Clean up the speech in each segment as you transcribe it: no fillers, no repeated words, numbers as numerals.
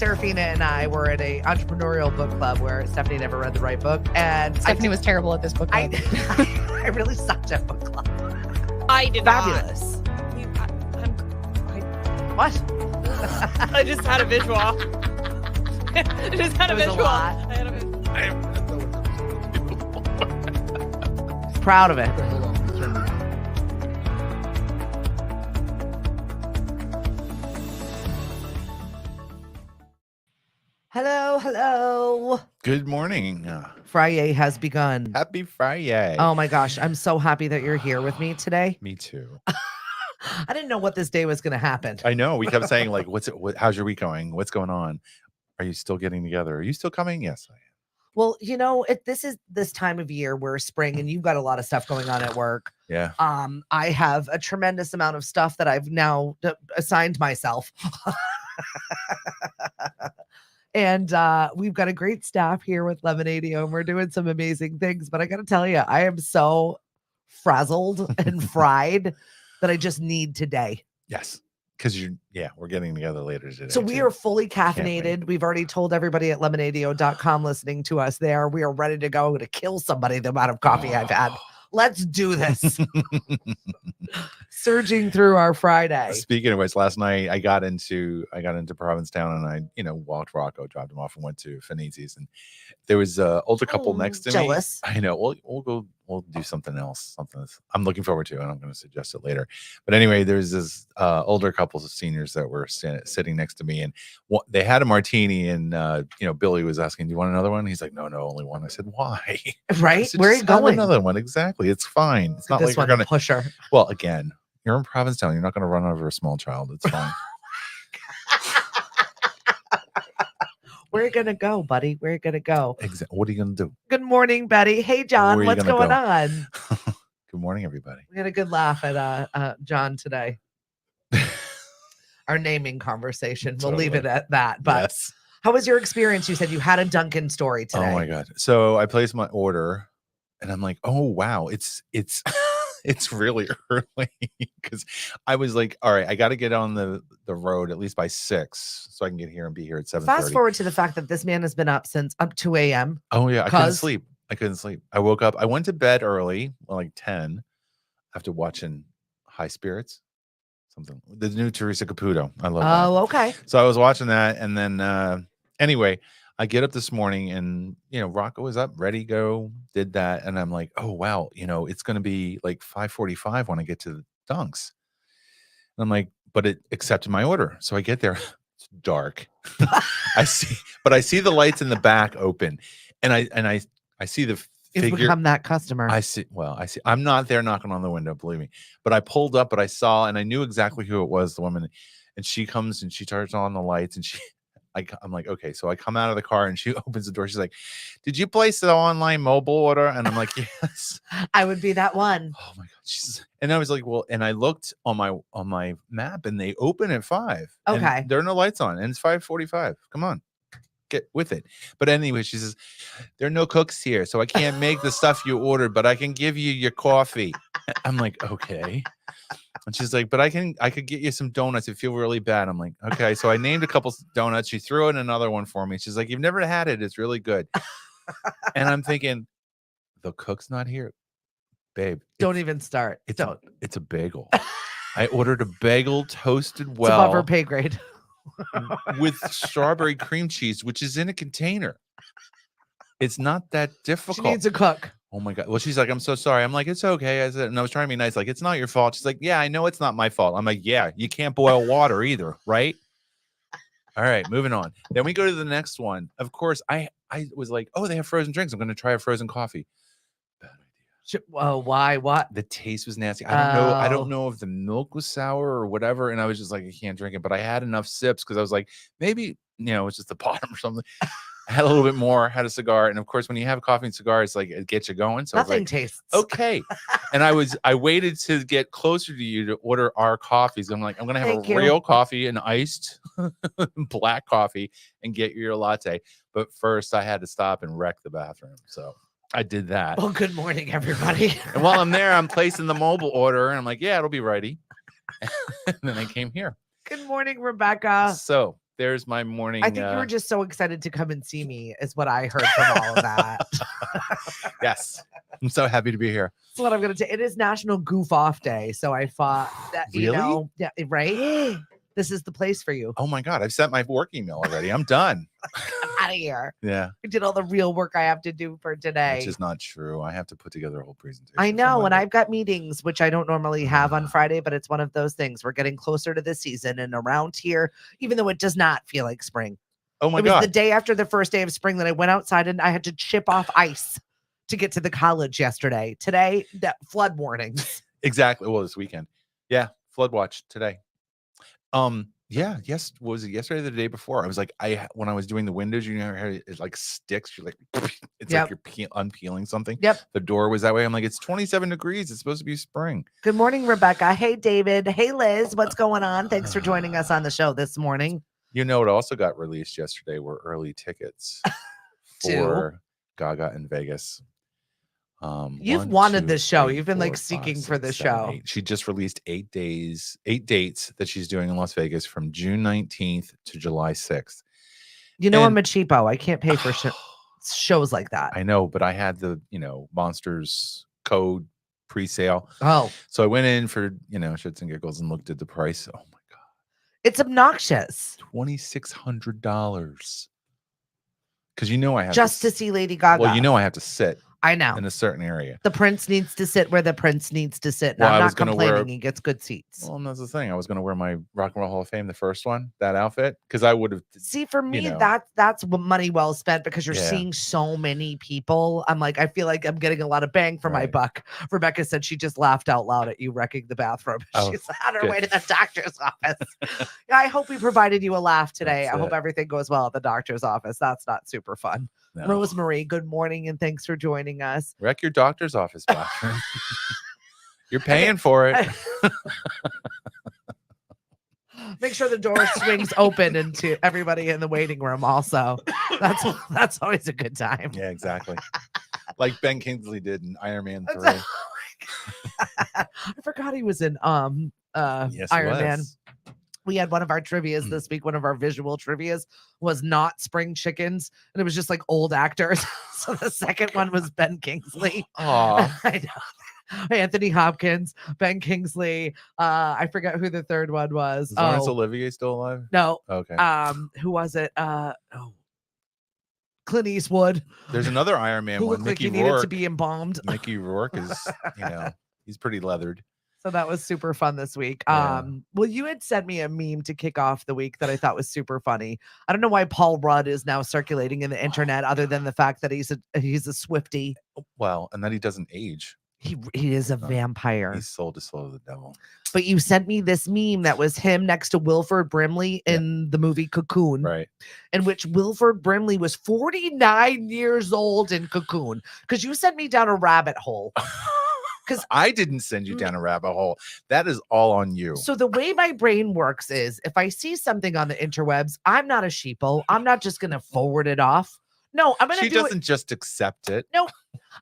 Serafina and I were at a entrepreneurial book club where Stephanie never read the right book. And Stephanie was terrible at this book club. I really sucked at book club. I did Fabulous. What? I just had a visual. I just had a visual. Proud of it. Hold on. Let me turn it on. Hello. Good morning. Fri-YaY has begun. Happy Fri-YaY. Oh my gosh, I'm so happy that you're here with me today. Me too. I didn't know what this day was going to happen. I know. We kept saying like, how's your week going? What's going on? Are you still getting together? Are you still coming? Yes, I am. Well, you know, this is this time of year where spring and you've got a lot of stuff going on at work. Yeah. I have a tremendous amount of stuff that I've now assigned myself. And we've got a great staff here with Lemonadio, and we're doing some amazing things. But I got to tell you, I am so frazzled and fried that I just need today. Yes. Because we're getting together later today. So we are fully caffeinated. We've already told everybody at lemonadio.com listening to us there. We are ready to go to kill somebody the amount of coffee I've had. Let's do this. Surging through our Friday. Speaking of which, last night I got into Provincetown and I, walked Rocco, dropped him off and went to Finizzi's, and there was an older couple next to jealous. me. I know. We'll do something else. I'm looking forward to, and I'm going to suggest it later. But anyway, there's this older couples of seniors that were sitting next to me, and they had a martini, and Billy was asking, "Do you want another one?" He's like, "No, only one." I said, "Why?" Right? Said, Where are you going? Another one, exactly. It's fine. It's not this like we're one going to push her. Well, again, you're in Provincetown. You're not going to run over a small child. It's fine. Where are you going to go, buddy? Where are you going to go? Exactly. What are you going to do? Good morning, Betty. Hey, John. What's going on? Good morning, everybody. We had a good laugh at John today. Our naming conversation. We'll leave it at that. But yes. How was your experience? You said you had a Dunkin' story today. Oh my God. So I placed my order and I'm like, oh wow, it's it's really early because I was like, all right, I got to get on the road at least by 6 so I can get here and be here at 7:30. Fast forward to the fact that this man has been up since 2 a.m. Oh yeah, I couldn't sleep. I woke up. I went to bed early, like 10, after watching High Spirits, the new Teresa Caputo. I love that. Oh, okay. So I was watching that, and then anyway, I get up this morning, and Rocco was up, ready, go, did that, and I'm like, oh wow, it's going to be like 5:45 when I get to the Dunks. And I'm like, but it accepted my order, so I get there. It's dark. I see the lights in the back open, and I see the You've figure. become that customer. I see. I'm not there knocking on the window, believe me. But I pulled up, but I saw, and I knew exactly who it was, the woman. And she comes and she turns on the lights, and I'm like, okay. So I come out of the car and she opens the door. She's like, "Did you place the online mobile order?" And I'm like, "Yes." I would be that one. Oh my God. And I was like, well, and I looked on my map, and they open at 5. Okay. And there are no lights on, and it's 5:45. Come on. Get with it. But anyway, she says, "There are no cooks here, so I can't make the stuff you ordered, but I can give you your coffee." I'm like, okay. And she's like, "But I could get you some donuts if you feel really bad." I'm like, okay. So I named a couple donuts. She threw in another one for me. She's like, "You've never had it. It's really good." And I'm thinking, the cook's not here, babe. Don't even start. It's a bagel. I ordered a bagel toasted well. It's above her pay grade. with strawberry cream cheese, which is in a container. It's not that difficult. She needs a cook. Oh my God. Well, she's like, "I'm so sorry." I'm like, "It's okay." I said, and I was trying to be nice, like, "It's not your fault." She's like, "Yeah, I know it's not my fault." I'm like, "Yeah, you can't boil water either, right?" All right, moving on. Then we go to the next one. Of course, I was like, "Oh, they have frozen drinks. I'm going to try a frozen coffee." Bad idea. Oh, why? What? The taste was nasty. I don't know if the milk was sour or whatever. And I was just like, I can't drink it. But I had enough sips because I was like, maybe, it's just the bottom or something. I had a little bit more, had a cigar. And of course, when you have coffee and cigar, it's like, it gets you going. So nothing tastes. Okay. And I waited to get closer to you to order our coffees. I'm like, I'm going to have real coffee and iced black coffee and get your latte. But first I had to stop and wreck the bathroom. So I did that. Well, good morning, everybody. And while I'm there, I'm placing the mobile order, and I'm like, yeah, it'll be ready. And then I came here. Good morning, Rebecca. So there's my morning. I think you were just so excited to come and see me, is what I heard from all of that. Yes, I'm so happy to be here. That's what I'm gonna say. It is National Goof Off Day, so I thought that Really? yeah, right. This is the place for you. Oh my God, I've sent my work email already. I'm done. I'm out of here. Yeah, I did all the real work I have to do for today. which is not true. I have to put together a whole presentation. I for know, and Monday. I've got meetings, which I don't normally have on Friday, but it's one of those things. We're getting closer to the season, and around here, even though it does not feel like spring. Oh my It was God. the day after the first day of spring that I went outside and I had to chip off ice to get to the college yesterday. Today, that flood warnings. Exactly. Well, this weekend. Yeah, flood watch today. Yeah, yes. Was it yesterday or the day before? I was like, when I was doing the windows, you know how it like sticks. You're like, it's Yep. like you're unpeeling something. Yep. The door was that way. I'm like, it's 27 degrees. It's supposed to be spring. Good morning, Rebecca. Hey, David. Hey, Liz. What's going on? Thanks for joining us on the show this morning. You know, it also got released yesterday were early tickets for Gaga in Vegas. You've 1, wanted 2, this show. 3, You've been 4, like 5, seeking 6, for this 7, show. 8. She just released 8 dates that she's doing in Las Vegas from June 19th to July 6th. You know, And- I'm a cheapo. I can't pay for shows like that. I know, but I had the, Monsters code pre-sale. Oh, So I went in for, shits and giggles and looked at the price. Oh my God. it's obnoxious. $2,600. Because I have Just to see Lady Gaga. Well, I have to sit I know. in a certain area. The prince needs to sit where the prince needs to sit. And Well, I I'm was not gonna complaining. wear- He gets good seats. Well, and that's the thing. I was going to wear my Rock and Roll Hall of Fame, the first one, that outfit, because I would have. See, for me, know. that's money well spent because you're Yeah. seeing so many people. I'm like, I feel like I'm getting a lot of bang for my Right. buck. Rebecca said she just laughed out loud at you wrecking the bathroom. Oh, She's on her good. way to the doctor's office. Yeah, I hope we provided you a laugh today. That's I hope it. everything goes well at the doctor's office. That's not super fun. No. Rosemary, good morning and thanks for joining us. Wreck your doctor's office bathroom. You're paying for it. Make sure the door swings open into everybody in the waiting room. Also, that's always a good time. Yeah, exactly. Like Ben Kingsley did in Iron Man 3. I forgot he was in Yes, Iron Man. was. We had one of our trivias this week. One of our visual trivias was not spring chickens, and it was just like old actors. So the second one was Ben Kingsley. Aw. I know. Anthony Hopkins, Ben Kingsley. I forget who the third one was. Is Laurence Olivier still alive? No. Okay. Who was it? Clint Eastwood. There's another Iron Man Who one. looked like Mickey he needed to Rourke. be embalmed. Mickey Rourke is, he's pretty leathered. So that was super fun this week. Yeah. Well, you had sent me a meme to kick off the week that I thought was super funny. I don't know why Paul Rudd is now circulating in the internet, other than the fact that he's a Swiftie. Well, and that he doesn't age. He is a vampire. He's sold his soul to the devil. But you sent me this meme that was him next to Wilford Brimley in the movie Cocoon, Right. in which Wilford Brimley was 49 years old in Cocoon. Because you sent me down a rabbit hole. Because I didn't send you down a rabbit hole. That is all on you. So the way my brain works is if I see something on the interwebs, I'm not a sheeple. I'm not just going to forward it off. No, I'm going to She do doesn't just accept it. No,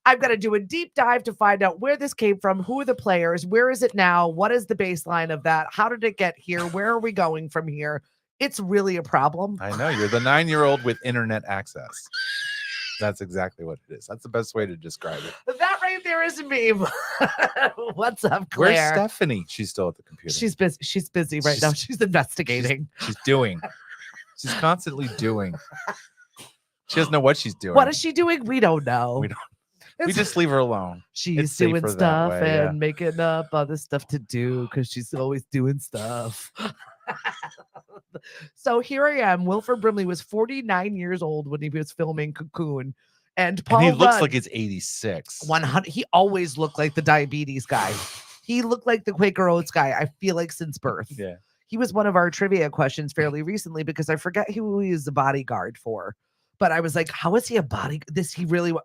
I've got to do a deep dive to find out where this came from, who are the players, where is it now, what is the baseline of that, how did it get here, where are we going from here? It's really a problem. I know. You're the 9-year-old with internet access. That's exactly what it is. That's the best way to describe it. That right there is a meme. What's up, Where's Claire? Stephanie? She's still at the computer. She's busy. She's busy right now. She's investigating. She's doing. She's constantly doing. She doesn't know what she's doing. What is she doing? We don't know. We don't. We just leave her alone. She's It's doing safer that stuff way, yeah. and making up other stuff to do because she's always doing stuff. So here I am. Wilford Brimley was 49 years old when he was filming Cocoon. And Paul And he looks Rudd, like it's 86. 100. He always looked like the diabetes guy. He looked like the Quaker Oats guy, I feel like, since birth. Yeah. He was one of our trivia questions fairly recently because I forget who he was a bodyguard for. But I was like, how is he a body? He really All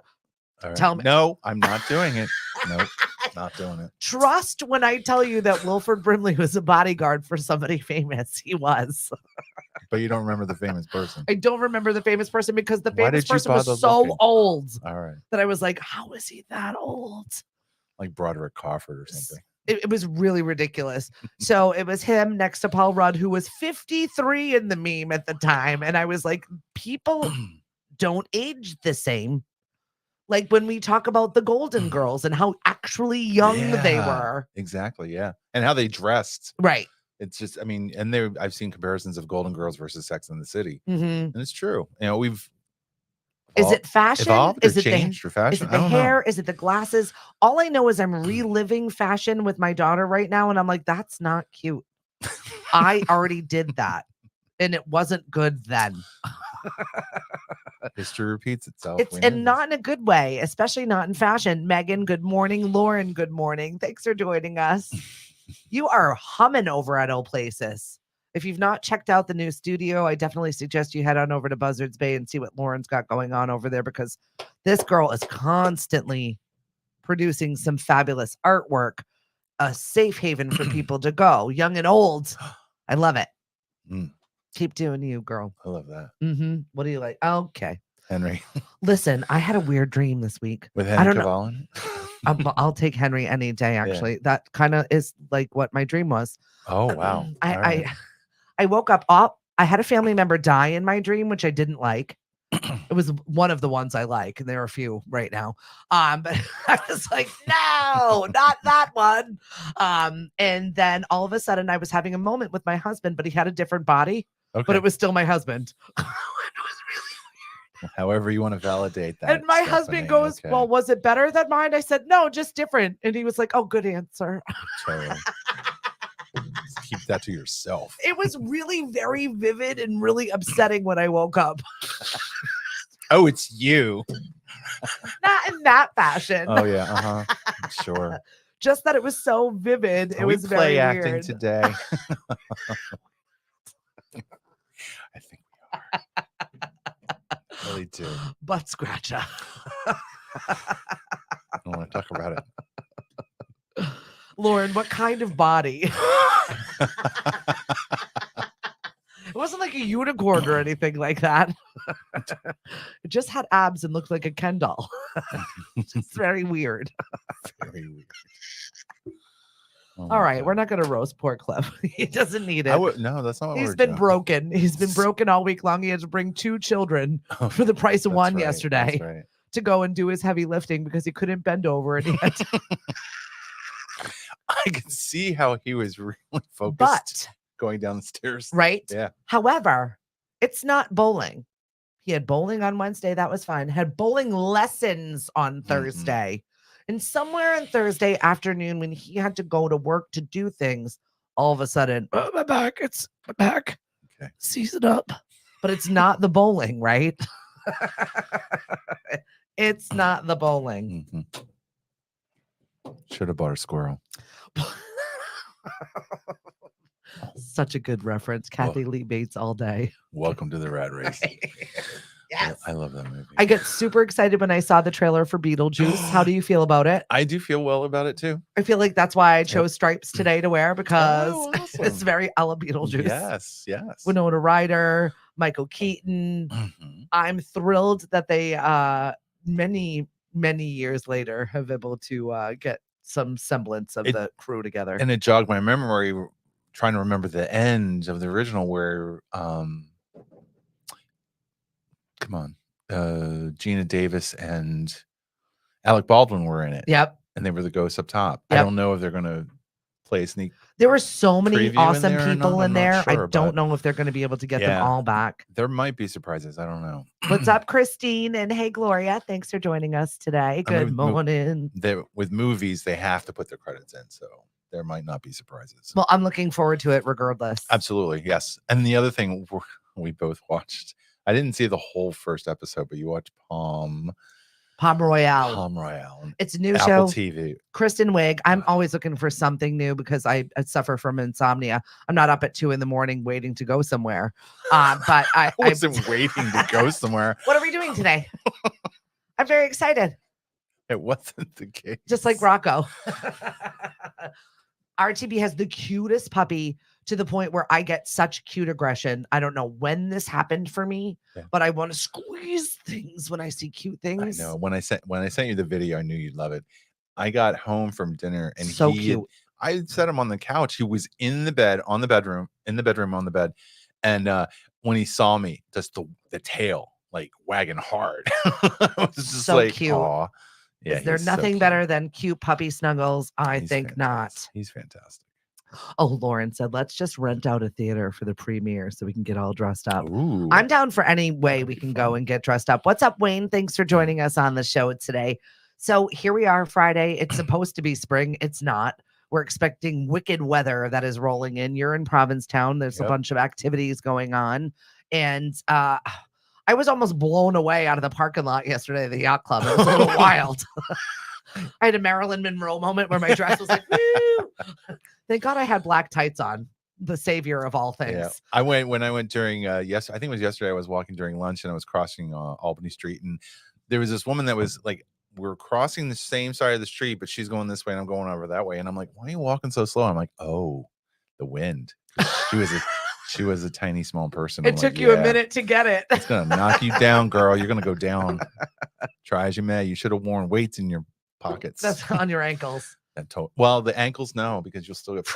right. Tell me. No, I'm not doing it. Nope, not doing it. trust when I tell you that Wilford Brimley was a bodyguard for somebody famous. He was. But you don't remember the famous person. I don't remember the famous person because the Why famous did you person was bother so looking? old All right. that I was like, how is he that old? Like Broderick Crawford or something. It was really ridiculous. So it was him next to Paul Rudd, who was 53 in the meme at the time. And I was like, people don't age the same. Like when we talk about the Golden Girls and how actually young they were. Exactly. Yeah. And how they dressed. Right. It's just, I mean, and I've seen comparisons of Golden Girls versus Sex and the City. Mm-hmm. And it's true. You know, Is it fashion? Evolved Is or it changed the, or fashion? is it the hair? Is it the glasses? All I know is I'm reliving fashion with my daughter right now. And I'm like, that's not cute. I already did that. And it wasn't good then. History repeats itself. It's and not in a good way, especially not in fashion. Megan, good morning. Lauren, good morning. Thanks for joining us. You are humming over at old places. If you've not checked out the new studio, I definitely suggest you head on over to Buzzards Bay and see what Lauren's got going on over there, because this girl is constantly producing some fabulous artwork, a safe haven for people to go, young and old. I love it. Keep doing you, girl. I love that. What do you like? Okay. Henry. Listen, I had a weird dream this week. With Henry Cavill in it? I'll take Henry any day, actually. Yeah. That kind of is like what my dream was. Oh, wow. I woke up, I had a family member die in my dream, which I didn't like. It was one of the ones I like, and there are a few right now. But I was like, no, not that one. And then all of a sudden I was having a moment with my husband, but he had a different body, but it was still my husband. It was really weird. However you want to validate that. And my husband goes, well, was it better than mine? I said, no, just different. And he was like, oh, good answer. Totally. Keep that to yourself. It was really very vivid and really upsetting when I woke up. Oh, it's you. Not in that fashion. Oh, yeah. Sure. Just that it was so vivid. It was play very acting weird. Today. I think we are. I really do. Butt scratcher. I don't want to talk about it. Lauren, what kind of body? It wasn't like a unicorn or anything like that. It just had abs and looked like a Ken doll. It's very weird. Very weird. Oh all right, God. we're not going to roast poor Cliff. He doesn't need it. No, that's not what He's we're been doing. broken. He's been broken all week long. He had to bring 2 children for the price of one yesterday to go and do his heavy lifting because he couldn't bend over. And he had to... I could see how he was really focused but going down the stairs. Right? Yeah. However, it's not bowling. He had bowling on Wednesday. That was fine. Had bowling lessons on Thursday. And somewhere on Thursday afternoon, when he had to go to work to do things, all of a sudden, oh, my back. It's my back. Okay. Season up. But it's not the bowling, right? It's not the bowling. Should have bought a squirrel. Such a good reference. Kathy Lee Bates all day. Welcome to the rat race. Yes. I love that movie. I get super excited when I saw the trailer for Beetlejuice. How do you feel about it? I do feel well about it too. I feel like that's why I chose stripes today to wear, because awesome. it's very a la Beetlejuice. Yes. Winona Ryder, Michael Keaton. I'm thrilled that they many years later have able to get some semblance of the crew together. And it jogged my memory trying to remember the end of the original where Gina Davis and Alec Baldwin were in it. Yep. And they were the ghosts up top. Yep. I don't know if they're going to play a sneak. There were so many awesome people in there. Sure, I don't know if they're going to be able to get them all back. There might be surprises. I don't know. What's up, Christine? And hey, Gloria. Thanks for joining us today. Good morning. With movies, they have to put their credits in. So there might not be surprises. Well, I'm looking forward to it regardless. Absolutely. Yes. And the other thing we both watched, I didn't see the whole first episode, but you watched Palm Royale. It's a new Apple show. TV. Kristen Wiig. I'm always looking for something new because I suffer from insomnia. I'm not up at 2 a.m. waiting to go somewhere. But I wasn't waiting to go somewhere. What are we doing today? I'm very excited. It wasn't the case. Just like Rocco. RTB has the cutest puppy to the point where I get such cute aggression. I don't know when this happened for me, but I want to squeeze things when I see cute things. I know. When I sent you the video, I knew you'd love it. I got home from dinner and so cute. I set him on the couch. He was in the bed, on the bedroom, in the bedroom on the bed. And when he saw me, just the tail like wagging hard. I was just So like, cute. aw. Yeah, Is there he's so nothing cute. better than cute puppy snuggles? I He's think not. fantastic. He's fantastic. Oh, Lauren said, let's just rent out a theater for the premiere so we can get all dressed up. Ooh. I'm down for any way That'd we be can fun. go and get dressed up. What's up, Wayne? Thanks for joining us on the show today. So here we are, Friday. It's supposed to be spring. It's not. We're expecting wicked weather that is rolling in. You're in Provincetown. There's a Yep. bunch of activities going on. And I was almost blown away out of the parking lot yesterday at the yacht club. It was a little wild. I had a Marilyn Monroe moment where my dress was like, woo. Thank God I had black tights on, the savior of all things. Yeah, I went during yes, I think it was yesterday. I was walking during lunch and I was crossing Albany Street, and there was this woman that was like, we're crossing the same side of the street, but she's going this way and I'm going over that way, and I'm like, why are you walking so slow? I'm like, oh, the wind. She was a tiny small person. It I'm took like, you a "Yeah, minute to get it. It's gonna knock you down, girl. You're gonna go down. Try as you may. You should have worn weights in your pockets. That's on your ankles. Well, the ankles, no, because you'll still get,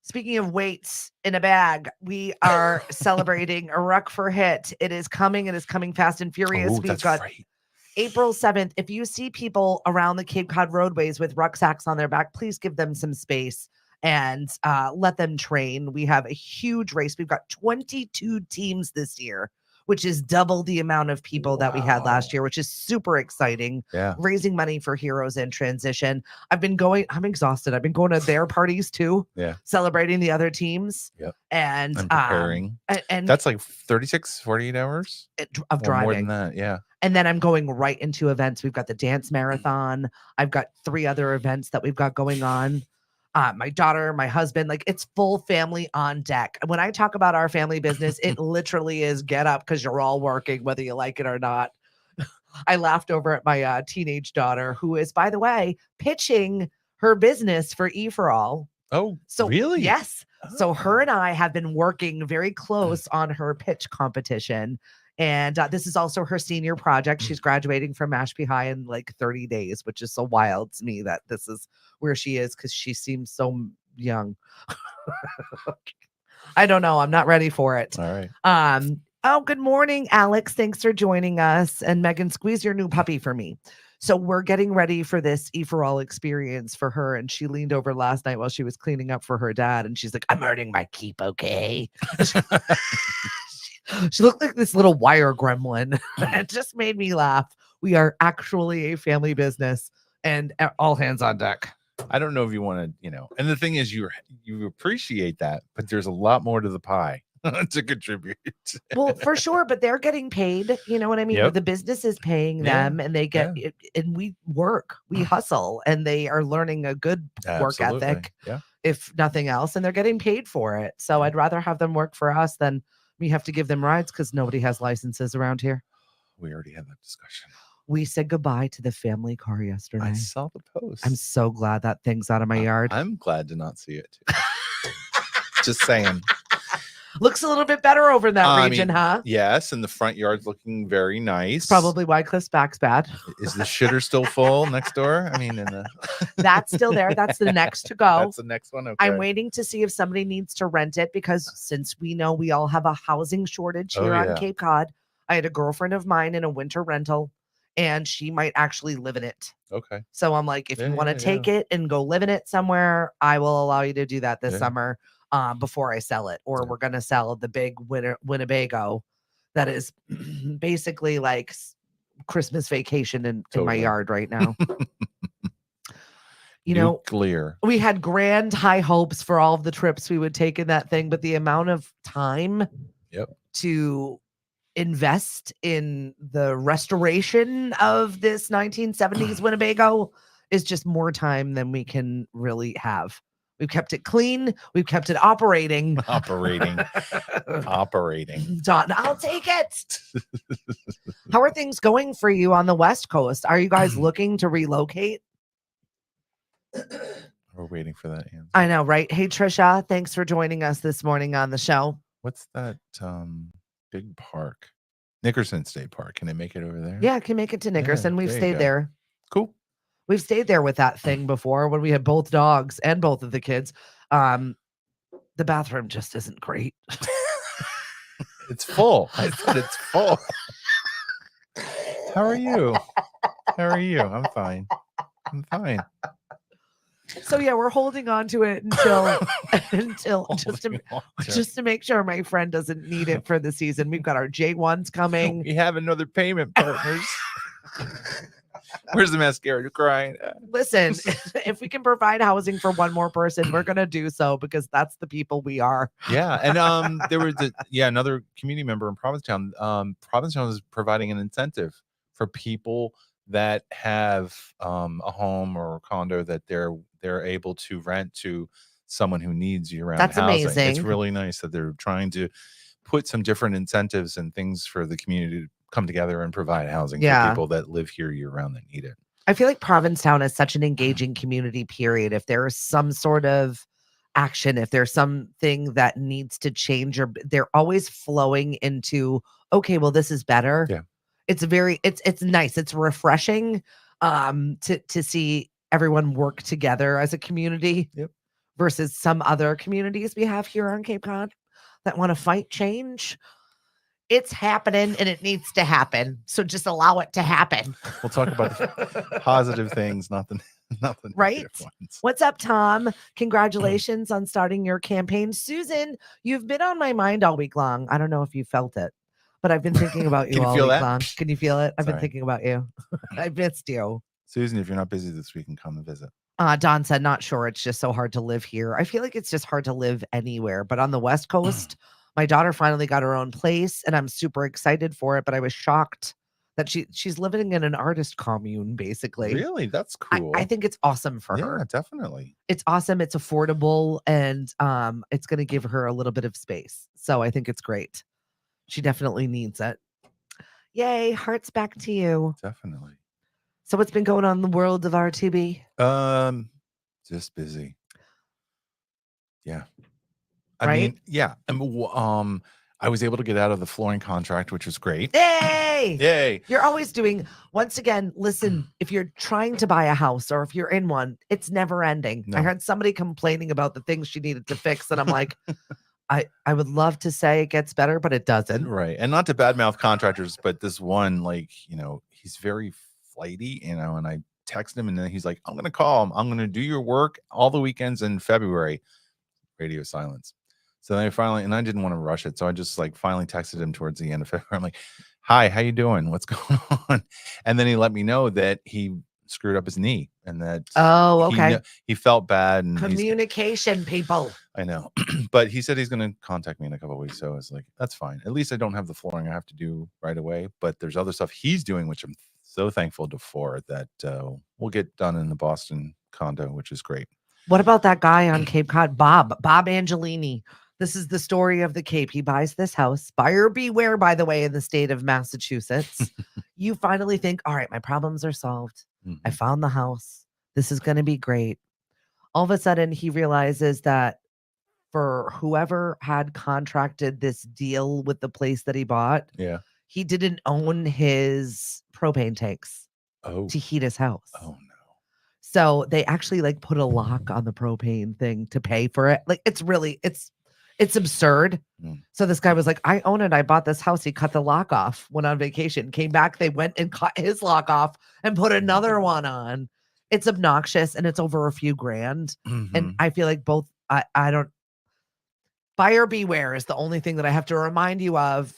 Speaking of weights in a bag, we are celebrating a Ruck for Hit. It is coming. It is coming fast and furious. Oh, We've that's got right. April 7th. If you see people around the Cape Cod roadways with rucksacks on their back, please give them some space and let them train. We have a huge race. We've got 22 teams this year, which is double the amount of people that we had last Wow. year, which is super exciting. Yeah. Raising money for Heroes in Transition. I'm exhausted. I've been going to their parties too. Yeah. Celebrating the other teams. Yep. And I'm preparing. And That's like 36, 48 hours of or driving. more than that. Yeah. And then I'm going right into events. We've got the dance marathon. I've got 3 other events that we've got going on. My daughter, my husband, like it's full family on deck. When I talk about our family business, it literally is get up because you're all working, whether you like it or not. I laughed over at my teenage daughter, who is, by the way, pitching her business for E for All. Oh, So really? Yes. So her and I have been working very close on her pitch competition. And this is also her senior project. She's graduating from Mashpee High in like 30 days, which is so wild to me that this is where she is because she seems so young. I don't know. I'm not ready for it. All right. Oh, good morning, Alex. Thanks for joining us. And Megan, squeeze your new puppy for me. So we're getting ready for this E for All experience for her. And she leaned over last night while she was cleaning up for her dad. And she's like, I'm earning my keep, okay? She looked like this little wire gremlin. It just made me laugh. We are actually a family business and all hands on deck. I don't know if you want to, and the thing is you appreciate that, but there's a lot more to the pie to contribute. Well, for sure, but they're getting paid. You know what I mean? Yep. The business is paying Yeah, them and they get it, and we work, we hustle, and they are learning a good work Absolutely. ethic, Yeah. if nothing else, and they're getting paid for it. So I'd rather have them work for us than we have to give them rides because nobody has licenses around here. We already had that discussion. We said goodbye to the family car yesterday. I saw the post. I'm so glad that thing's out of my yard. I'm glad to not see it too. Just saying. Looks a little bit better over in that region, huh? Yes, and the front yard's looking very nice. Probably why Cliff's back's bad. Is the shitter still full next door? I mean, That's still there. That's the next to go. That's the next one. Okay. I'm waiting to see if somebody needs to rent it because since we know we all have a housing shortage here on Cape Cod, I had a girlfriend of mine in a winter rental and she might actually live in it. Okay. So I'm like, if you want to take it and go live in it somewhere, I will allow you to do that this summer before I sell it. Or we're going to sell the big Winnebago that is basically like Christmas vacation in my yard right now. Nuclear. We had grand high hopes for all of the trips we would take in that thing, but the amount of time to invest in the restoration of this 1970s Winnebago is just more time than we can really have. We've kept it clean. We've kept it operating. Operating. Done. I'll take it. How are things going for you on the West Coast? Are you guys looking to relocate? We're waiting for that answer. I know, right? Hey, Trisha, thanks for joining us this morning on the show. What's that big park? Nickerson State Park. Can I make it over there? Yeah, I can make it to Nickerson. We've stayed there. Cool. We've stayed there with that thing before when we had both dogs and both of the kids. The bathroom just isn't great. It's full. I said it's full. How are you? How are you? I'm fine. I'm fine. So yeah, we're holding on to it until Holding on to it. just to make sure my friend doesn't need it for the season. We've got our J1s coming. We have another payment, partners. Where's the mascara? You're crying. Listen, if we can provide housing for one more person, we're gonna do so because that's the people we are. Yeah, and there was another community member in Provincetown. Provincetown is providing an incentive for people that have a home or a condo that they're able to rent to someone who needs year-round That's housing. amazing. It's really nice that they're trying to put some different incentives and things for the community to come together and provide housing for people that live here year-round that need it. I feel like Provincetown is such an engaging community, period. If there is some sort of action, if there's something that needs to change, or they're always flowing into, okay, well, this is better. Yeah. It's nice. It's refreshing to see everyone work together as a community. Yep. Versus some other communities we have here on Cape Cod that want to fight change. It's happening and it needs to happen. So just allow it to happen. We'll talk about the positive things, not the Right? negative ones. What's up, Tom? Congratulations on starting your campaign. Susan, you've been on my mind all week long. I don't know if you felt it, but I've been thinking about you Can you all feel week that? long. Can you feel it? I've been Sorry. thinking about you. I missed you. Susan, if you're not busy this week, and come and visit. Don said, not sure. It's just so hard to live here. I feel like it's just hard to live anywhere. But on the West Coast, my daughter finally got her own place and I'm super excited for it. But I was shocked that she's living in an artist commune, basically. Really? That's cool. I think it's awesome for her. Yeah, definitely. It's awesome. It's affordable and it's going to give her a little bit of space. So I think it's great. She definitely needs it. Yay. Hearts back to you. Definitely. So what's been going on in the world of RTB? Just busy. Yeah. Right? mean, yeah. I was able to get out of the flooring contract, which was great. Yay! Yay. You're always doing, once again, listen, if you're trying to buy a house or if you're in one, it's never ending. No. I heard somebody complaining about the things she needed to fix. And I'm like, I would love to say it gets better, but it doesn't. Right. And not to badmouth contractors, but this one, like, he's very flighty, and I text him and then he's like, I'm going to call him. I'm going to do your work all the weekends in February. Radio silence. So then I didn't want to rush it. So I just finally texted him towards the end of February. I'm like, hi, how you doing? What's going on? And then he let me know that he screwed up his knee and that he felt bad. And communication, people. I know. But he said he's going to contact me in a couple of weeks. So I was like, that's fine. At least I don't have the flooring I have to do right away. But there's other stuff he's doing, which I'm so thankful for, that we'll get done in the Boston condo, which is great. What about that guy on Cape Cod, Bob Angelini? This is the story of the Cape. He buys this house. Buyer beware, by the way, in the state of Massachusetts. You finally think, all right, my problems are solved. Mm-hmm. I found the house. This is going to be great. All of a sudden, he realizes that for whoever had contracted this deal with the place that he bought, he didn't own his propane tanks to heat his house. Oh, no. So they actually put a lock on the propane thing to pay for it. It's absurd. So this guy was like, I own it. I bought this house. He cut the lock off, went on vacation, came back. They went and cut his lock off and put another one on. It's obnoxious and it's over a few grand. Mm-hmm. And I feel like both, I don't, buyer beware is the only thing that I have to remind you of,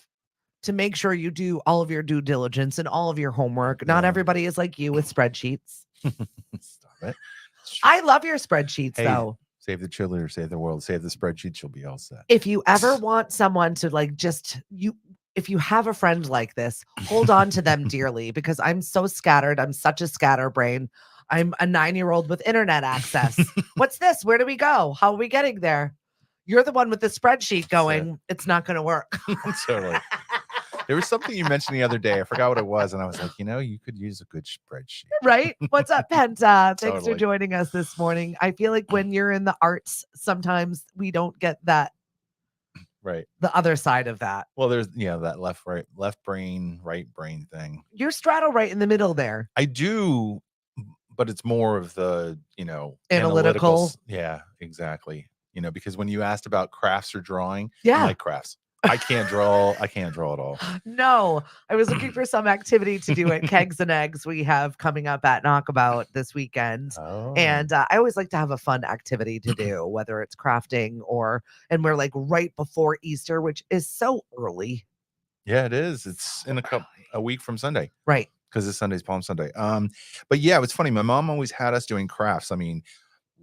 to make sure you do all of your due diligence and all of your homework. Not everybody is like you with spreadsheets. Stop it. I love your spreadsheets, though. Save the cheerleader, save the world, save the spreadsheets, you'll be all set. If you ever want someone to if you have a friend like this, hold on to them dearly, because I'm so scattered. I'm such a scatterbrain. I'm a 9-year-old with internet access. What's this? Where do we go? How are we getting there? You're the one with the spreadsheet going, it's not going to work. Totally. There was something you mentioned the other day. I forgot what it was. And I was like, you could use a good spreadsheet. Right? What's up, Penta? Thanks for Totally. joining us this morning. I feel like when you're in the arts, sometimes we don't get that. Right. The other side of that. Well, there's, that left brain, right brain thing. You straddle right in the middle there. I do. but it's more of the, Analytical. Yeah, exactly. Because when you asked about crafts or drawing, Yeah. I'm like crafts. I can't draw at all. No, I was looking for some activity to do at Kegs and Eggs we have coming up at Knockabout this weekend. Oh. And I always like to have a fun activity to do, whether it's crafting and we're like right before Easter, which is so early. Yeah, it is. It's in a week from Sunday. Right. Because this Sunday's Palm Sunday. But yeah, it's funny. My mom always had us doing crafts. I mean,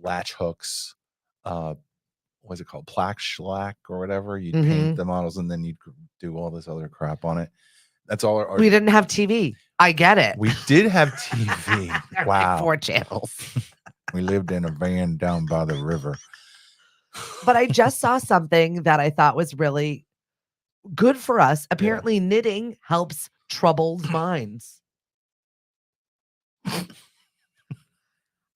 latch hooks, what's it called? Plaque shellac or whatever. You'd paint the models and then you'd do all this other crap on it. That's all. We didn't have TV. I get it. We did have TV. Wow. 4 channels. We lived in a van down by the river. But I just saw something that I thought was really good for us. Apparently, knitting helps troubled minds.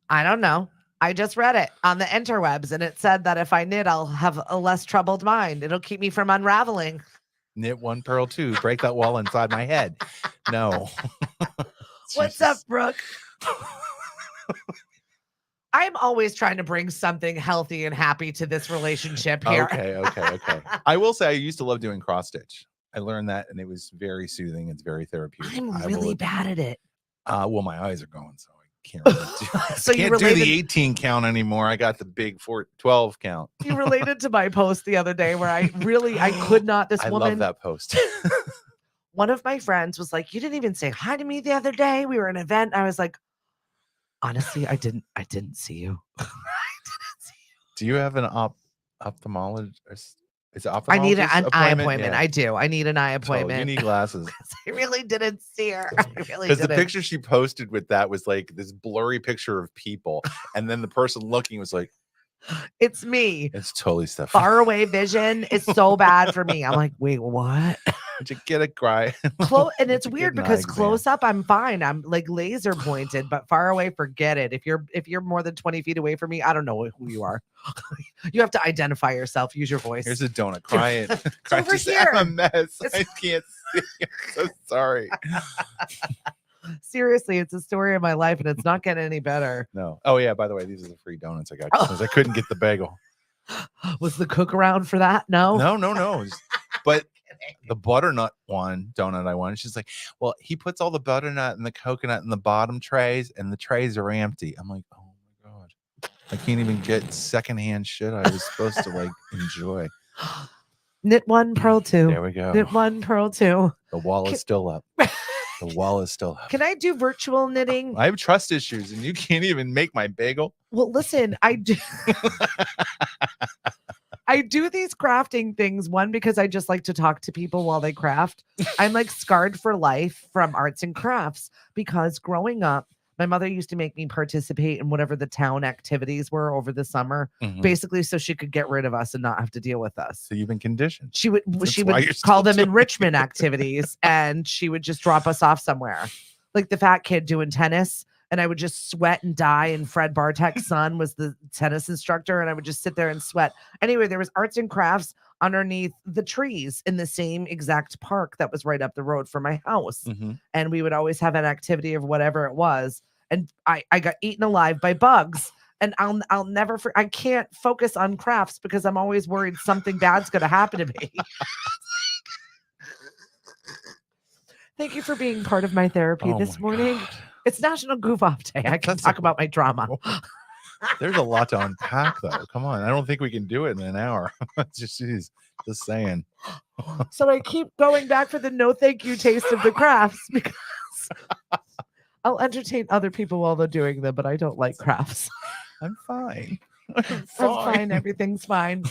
I don't know. I just read it on the interwebs and it said that if I knit, I'll have a less troubled mind. It'll keep me from unraveling. Knit one, purl two, break that wall inside my head. No. What's up, Brooke? I'm always trying to bring something healthy and happy to this relationship here. Okay. I will say I used to love doing cross stitch. I learned that and it was very soothing. It's very therapeutic. I'm really bad at it. Well, my eyes are going, so I can't really So can't do the 18 count anymore. I got the big 12 count. You related to my post the other day where I could not. I love that post. One of my friends was like, "You didn't even say hi to me the other day. We were at an event." I was like, honestly, I didn't see you. I didn't see you. Do you have an ophthalmologist? Is it ophthalmologist? I need an eye appointment. Yeah. I do. I need an eye appointment. So you need glasses. I really didn't see her. Because the picture she posted with that was like this blurry picture of people. And then the person looking was like, it's me. It's totally Stephanie. Far away vision is so bad for me. I'm like, wait, what? Did you get a cry? And it's weird because close up, I'm fine. I'm like laser pointed, but far away, forget it. If you're more than 20 feet away from me, I don't know who you are. You have to identify yourself. Use your voice. Here's a donut. Cry it. Cry over just, here. I'm a mess. I can't see. I'm so sorry. Seriously, it's a story of my life, and it's not getting any better. No. Oh yeah. By the way, these are the free donuts I got because I couldn't get the bagel. Was the cook around for that? No. No. But the butternut donut I wanted, she's like, well, he puts all the butternut and the coconut in the bottom trays, and the trays are empty. I'm like, oh my god, I can't even get secondhand shit I was supposed to like enjoy. Knit one, purl two. There we go. Knit one, purl two. The wall is still up. The wall is still up. Can I do virtual knitting? I have trust issues, and you can't even make my bagel. Well, listen, I do. I do these crafting things, one, because I just like to talk to people while they craft. I'm like scarred for life from arts and crafts because growing up, my mother used to make me participate in whatever the town activities were over the summer, basically so she could get rid of us and not have to deal with us. So you've been conditioned. She would call them enrichment activities, and she would just drop us off somewhere. Like the fat kid doing tennis. And I would just sweat and die. And Fred Bartek's son was the tennis instructor. And I would just sit there and sweat. Anyway, there was arts and crafts underneath the trees in the same exact park that was right up the road from my house. And we would always have an activity of whatever it was. And I got eaten alive by bugs. And I'll never, I can't focus on crafts because I'm always worried something bad's going to happen to me. Thank you for being part of my therapy this morning. God. It's National Goof Off Day. I can talk about my drama. There's a lot to unpack, though. Come on. I don't think we can do it in an hour. just saying. So I keep going back for the no thank you taste of the crafts because I'll entertain other people while they're doing them, but I don't like crafts. I'm fine. I'm fine. Everything's fine.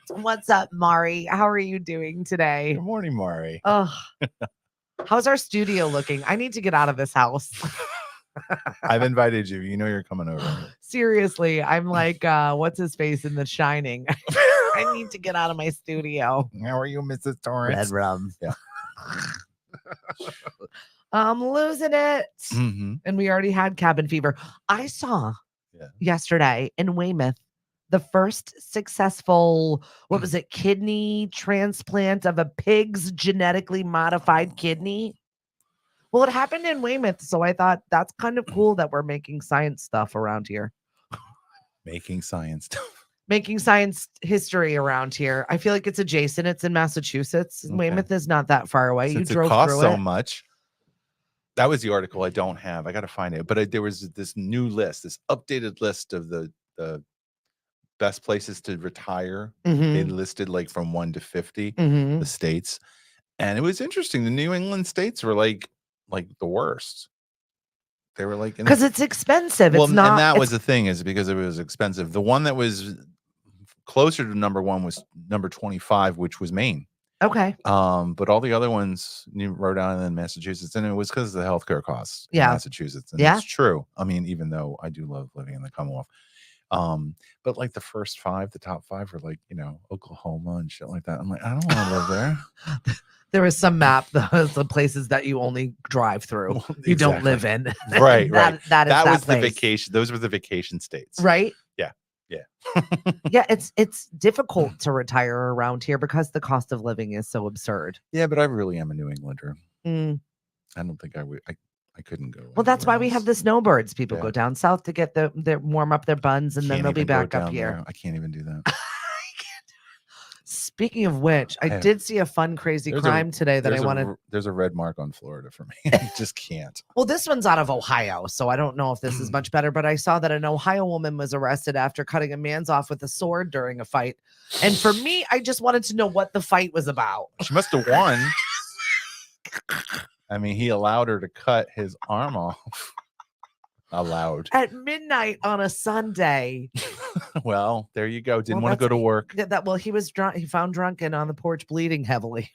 What's up, Mari? How are you doing today? Good morning, Mari. Oh. How's our studio looking? I need to get out of this house. I've invited you. You know you're coming over. Seriously, I'm like, what's his face in The Shining? I need to get out of my studio. How are you, Mrs. Torrance? Red rum. Yeah. I'm losing it. And we already had cabin fever. I saw yesterday in Weymouth the first successful, what was it, kidney transplant of a pig's genetically modified kidney. Well, it happened in Weymouth, so I thought that's kind of cool that we're making science stuff around here. Making science. Making science history around here. I feel like it's adjacent. It's in Massachusetts. Okay. Weymouth is not that far away. Since You it drove costs through so it. much. That was the article I don't have. I got to find it. But there was this new list, this updated list of the best places to retire. They Mhm. listed like from 1 to 50 Mhm. the states, and it was interesting. The New England states were like the worst. They were like Because it's expensive. well, It's not. and that it's- was the thing, is because it was expensive. The one that was closer to number 1 was number 25, which was Maine. okay. But all the other ones, Rhode Island and Massachusetts, and it was because of the healthcare costs in Yeah. Massachusetts. And Yeah. it's true. I mean, even though I do love living in the Commonwealth. But like the first 5, the top 5 were like, Oklahoma and shit like that. I'm like, I don't want to live there. There was some map, the places that you only drive through. Well, You don't exactly. live in. Right, that, right. That is That was the place. vacation. Those were the vacation states. Right? Yeah. Yeah, it's difficult to retire around here because the cost of living is so absurd. Yeah, but I really am a New Englander. Mm. I don't think I would. I couldn't go. Well, that's why anywhere we have else. the snowbirds. People Yeah. go down south to get their warm up their buns, and then Can't they'll be even go back up down here. there. I can't even do that. Speaking of which, I Yeah. did see a fun, crazy There's crime today that I There's wanted. There's a red mark on Florida for me. I just can't. Well, this one's out of Ohio, so I don't know if this is much better, but I saw that an Ohio woman was arrested after cutting a man's off with a sword during a fight. And for me, I just wanted to know what the fight was about. She must have won. I mean, he allowed her to cut his arm off. Allowed. At midnight on a Sunday. Well, there you go. Didn't Well, want to go to work. Well, he was drunk. He found drunk and on the porch bleeding heavily.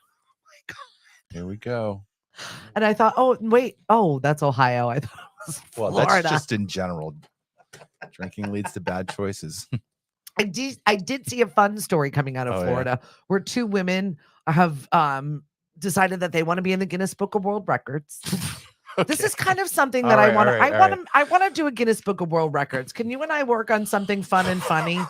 Here we go. And I thought, oh, wait. Oh, that's Ohio. I thought it was Florida. Well, that's just in general. Drinking leads to bad choices. I did see a fun story coming out of Oh, yeah. Florida where 2 women have decided that they want to be in the Guinness Book of World Records. This is kind of something that All I right, want to. all right, I want to do a Guinness Book of World Records. Can you and I work on something fun and funny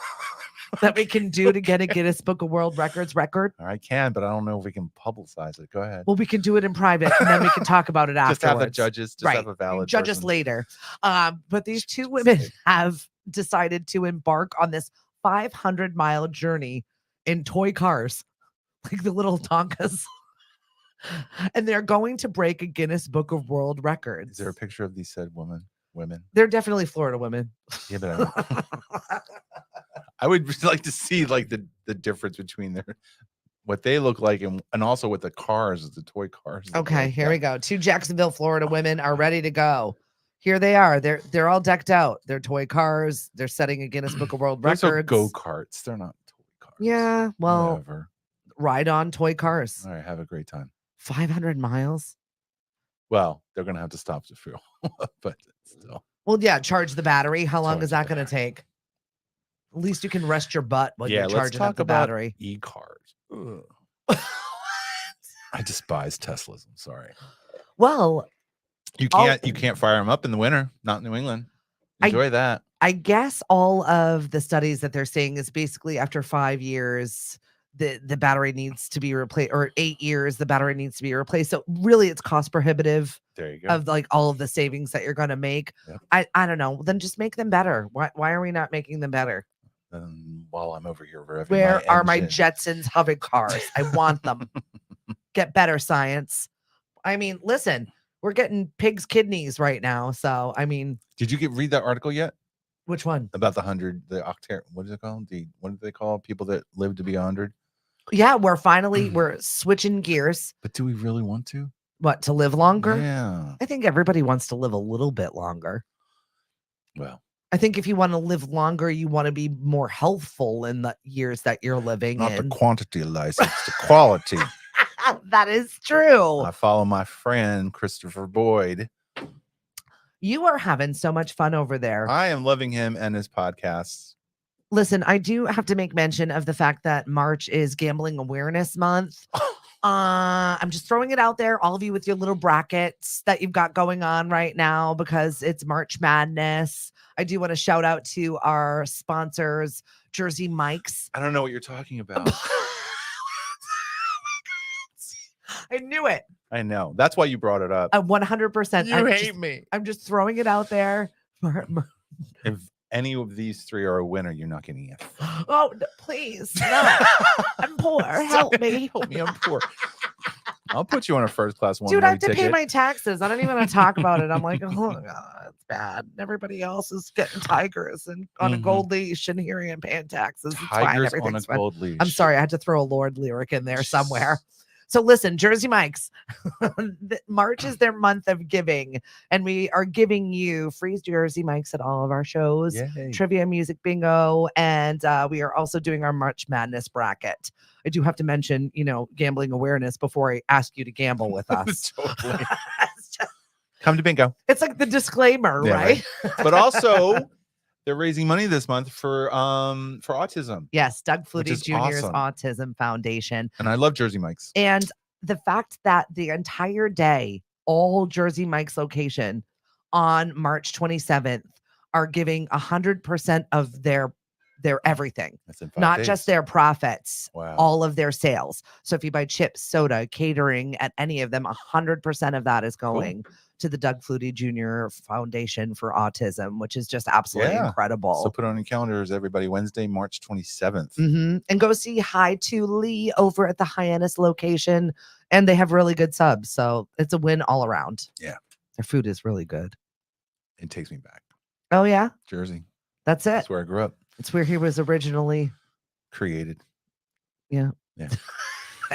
that we can do to get a Guinness Book of World Records record? I can, but I don't know if we can publicize it. Go ahead. Well, we can do it in private, and then we can talk about it afterwards. Just have the judges. Just have a valid. Judge us person. later. But these 2 women have decided to embark on this 500-mile journey in toy cars, like the little Tonkas. And they're going to break a Guinness Book of World Records. Is there a picture of these said women? They're definitely Florida women. Yeah, but I would just like to see like the difference between what they look like and also what the cars, the toy cars. Okay, here we go. 2 Jacksonville, Florida women are ready to go. Here they are. They're all decked out. They're toy cars. They're setting a Guinness Book of World Those Records. are go-karts. They're not toy cars. Yeah, well, whatever. ride on toy cars. All right, have a great time. 500 miles. Well, they're gonna have to stop to fuel, but still. Well, yeah, charge the battery. How long Charge is that the going to take? At least you can rest your butt when Yeah, you're let's charging up talk the about battery. e-cars. I despise Teslas. I'm sorry. Well, You can't fire them up in the winter. Not in New England. Enjoy that. I guess all of the studies that they're saying is basically after 5 years, the battery needs to be replaced, or 8 years, the battery needs to be replaced. So really it's cost prohibitive There you go. of like all of the savings that you're going to make. Yep. I don't know. Then just make them better. Why are we not making them better? While I'm over here, Where are my Jetsons hover cars? I want them. Get better, science. I mean, listen, we're getting pigs' kidneys right now. So, I mean, did you read that article yet? Which one? About the octare. What is it called? What do they call people that live to be 100? Yeah, we're switching gears. But do we really want to? What, to live longer? Yeah. I think everybody wants to live a little bit longer. Well, I think if you want to live longer, you want to be more healthful in the years that you're living not in. the quantity license, the quality. That is true. I follow my friend Christopher Boyd. You are having so much fun over there. I am loving him and his podcasts. Listen, I do have to make mention of the fact that March is Gambling Awareness Month. I'm just throwing it out there, all of you with your little brackets that you've got going on right now because it's March Madness. I do want to shout out to our sponsors, Jersey Mike's. I don't know what you're talking about. I knew it. I know. That's why you brought it up. 100%. You hate me. I'm just throwing it out there. If any of these three are a winner, you're not getting it. Oh, please. No. I'm poor. Help me. Help me. I'm poor. I'll put you on a first class one. Dude, I have to pay ticket. my taxes. I don't even want to talk about it. I'm like, oh, God, it's bad. Everybody else is getting tigers and on a gold leash, and here I am paying taxes. It's fine. Tigers on a Everything's fine. gold leash. I'm sorry. I had to throw a Lord lyric in there somewhere. So listen, Jersey Mike's, March is their month of giving, and we are giving you free Jersey Mike's at all of our shows, Yay. trivia, music, bingo, and we are also doing our March Madness bracket. I do have to mention, gambling awareness before I ask you to gamble with us. Totally. Come to bingo. It's like the disclaimer, Yeah, right? But also, they're raising money this month for autism. Yes, Doug Which Flutie is Jr.'s awesome. Autism Foundation. And I love Jersey Mike's. And the fact that the entire day, all Jersey Mike's location on March 27th are giving 100% of their everything, That's in 5 not days. just their profits, Wow. all of their sales. So if you buy chips, soda, catering at any of them, 100% of that is going to the Doug Flutie Jr. Foundation for Autism, which is just absolutely incredible. So put it on your calendars, everybody. Wednesday, March 27th. And go see Hi to Lee over at the Hyannis location. And they have really good subs. So it's a win all around. Yeah. Their food is really good. It takes me back. Oh, yeah. Jersey. That's it. That's where I grew up. It's where he was originally Created. Yeah. Yeah.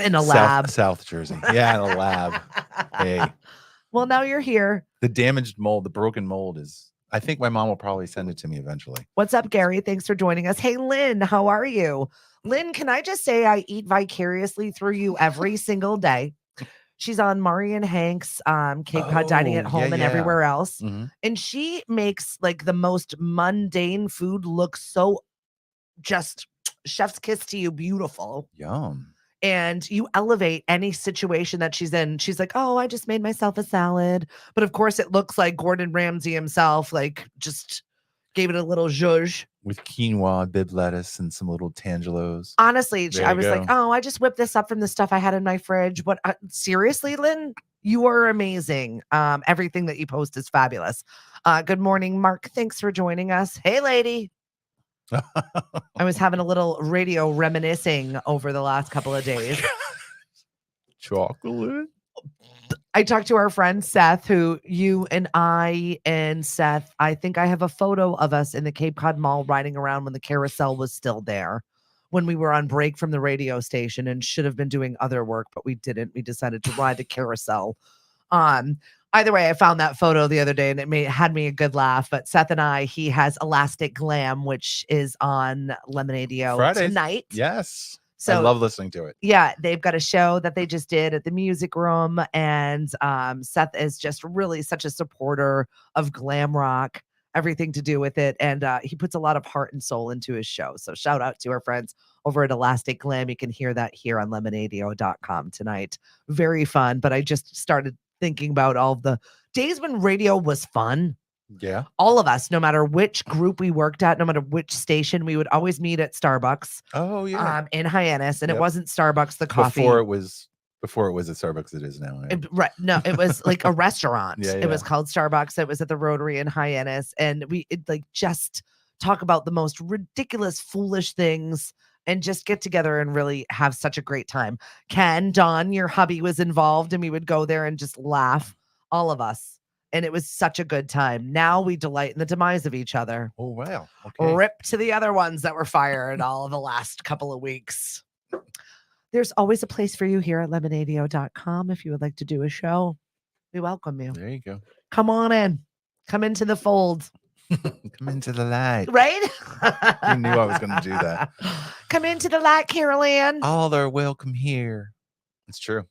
in a lab. South Jersey. Yeah, in a lab. Hey. Well, now you're here. The damaged mold, the broken mold is, I think my mom will probably send it to me eventually. What's up, Gary? Thanks for joining us. Hey, Lynn, how are you? Lynn, can I just say I eat vicariously through you every single day? She's on Mari and Hank's Cape Cod Dining at Home and everywhere else. And she makes like the most mundane food look so just chef's kiss to you, beautiful. Yum. And you elevate any situation that she's in. She's like, oh, I just made myself a salad. But of course, it looks like Gordon Ramsay himself, like just gave it a little zhuzh. With quinoa, bib lettuce, and some little tangelos. Honestly, There I you was go. like, oh, I just whipped this up from the stuff I had in my fridge. What? Seriously, Lynn? You are amazing. Everything that you post is fabulous. Good morning, Mark. Thanks for joining us. Hey, lady. I was having a little radio reminiscing over the last couple of days. Chocolate. I talked to our friend Seth, who you and I and Seth, I think I have a photo of us in the Cape Cod Mall riding around when the carousel was still there, when we were on break from the radio station and should have been doing other work, but we didn't. We decided to ride the carousel. Either way, I found that photo the other day and it had me a good laugh. But Seth and I, he has Elastic Glam, which is on Lemonade-O Fridays. tonight. Yes. So I love listening to it. yeah, they've got a show that they just did at the music room, and Seth is just really such a supporter of glam rock, everything to do with it, and he puts a lot of heart and soul into his show. So shout out to our friends over at Elastic Glam. You can hear that here on lemonadeo.com tonight. Very fun, but I just started thinking about all the days when radio was fun. Yeah. All of us, no matter which group we worked at, no matter which station, we would always meet at Starbucks. Oh yeah. In Hyannis, and Yep. it wasn't Starbucks, the coffee. Before it was at Starbucks, it is now. Right? Right. No, it was like a restaurant. Yeah, It was called Starbucks. It was at the Rotary in Hyannis. And we like just talk about the most ridiculous, foolish things and just get together and really have such a great time. Ken, Dawn, your hubby was involved, and we would go there and just laugh, all of us. And it was such a good time. Now we delight in the demise of each other. Oh wow. Okay. Rip to the other ones that were fired all of the last couple of weeks. There's always a place for you here at lemonadeo.com. If you would like to do a show, we welcome you. There you go. Come on in. Come into the fold. Come into the light. Right? You knew I was going to do that. Come into the light, Carol Ann. All are welcome here. It's true.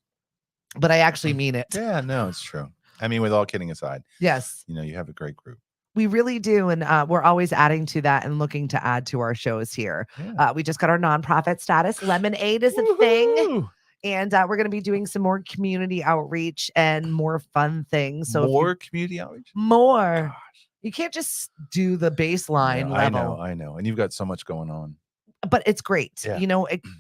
But I actually mean it. Yeah, no, it's true. I mean, with all kidding aside, Yes, you have a great group. we really do. And we're always adding to that and looking to add to our shows here. Yeah. We just got our nonprofit status. Lemonade is a thing. Woohoo! And we're going to be doing some more community outreach and more fun things. So More community outreach. more. Gosh. You can't just do the baseline Yeah, level. I know. And you've got so much going on. But it's great. Yeah.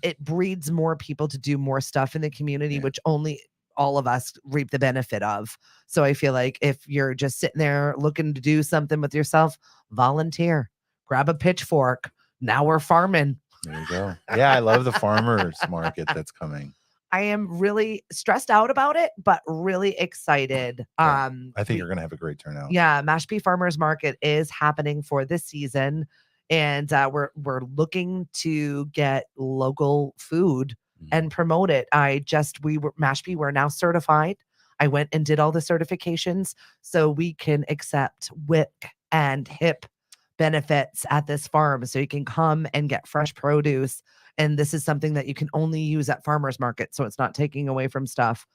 It breeds more people to do more stuff in the community, Yeah. which only all of us reap the benefit of. So I feel like if you're just sitting there looking to do something with yourself, volunteer, grab a pitchfork. Now we're farming. There you go. Yeah, I love the farmers market that's coming. I am really stressed out about it, but really excited. Yeah, I think you're going to have a great turnout. Yeah, Mashpee Farmers Market is happening for this season, and we're looking to get local food and promote it. Mashpee, we're now certified. I went and did all the certifications so we can accept WIC and HIP benefits at this farm, so you can come and get fresh produce. And this is something that you can only use at farmers market, so it's not taking away from stuff,